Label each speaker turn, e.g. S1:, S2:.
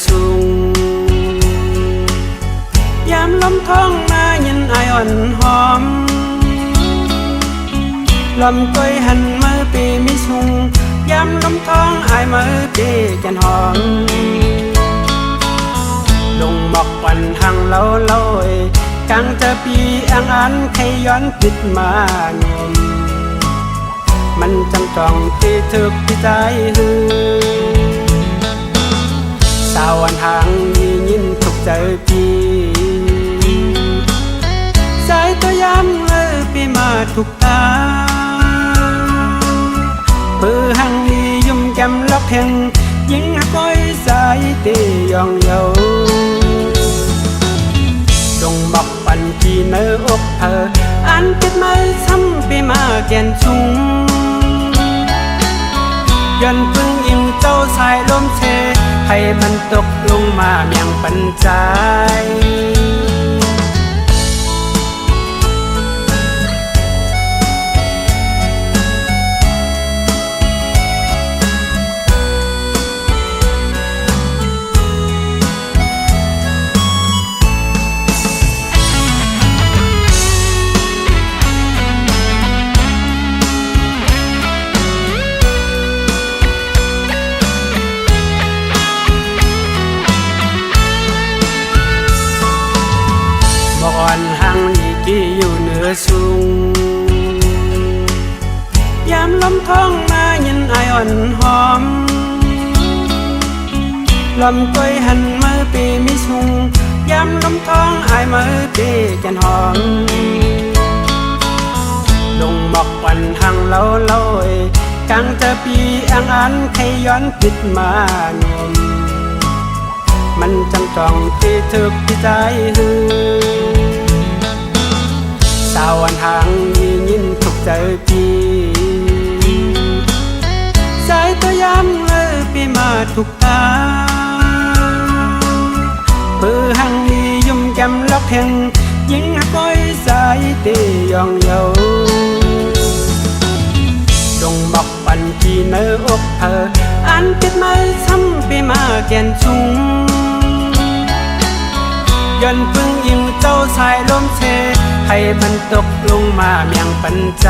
S1: สูงยามลมท้องมายินไออ่อนหอมลมก้อยหันมือปีมิสุงยามลมท้องไอมือปีจันหอมลงหมอกวันทางเล่าเล่ยกังจะปีอันใครย้อนปิดมาโยมมันจังจองที่ถึกที่ใจหือสาววันทางนี้ยินทุกใจปีสายตัวยามเลยปีมาทุกตาปือหังนี้ยุ่มแก้มล็อกแห่งยิงก้อยสายตียองเยาดงบอกปันที่เนื้ออกเธออันติดมือซ้ำปีมาแก่นชุงยันพึ่งอิ่มเจ้าสายลมเชให้มันตกลงมาเมียงปันใจก่อนหังนี้กี่อยู่เหนือสูงยามลมท้องมายินไออ่อนหอมลมก้อยหันมือปีมิสุงยามลมท้องไอมือปีจันหอมลงหมอกวันทางเล่าเล่ยกังจะปีอันใครย้อนปิดมาโยมมันจังจองที่ถึกที่ใจหือสาววันทางนี้ยินทุกใจปีสายตัวยามเลยปีมาทุกตาปือหังนี้ยุ่มแก้มล็อกแห่งยิงก้อยสายตียองเยาดงบอกปันที่เนื้ออกเธออันติดมือซ้ำปีมาแก่นชุงยันพึ่งอิ่มเจ้าสายลมเชให้มันตกลงมาเมียงปันใจ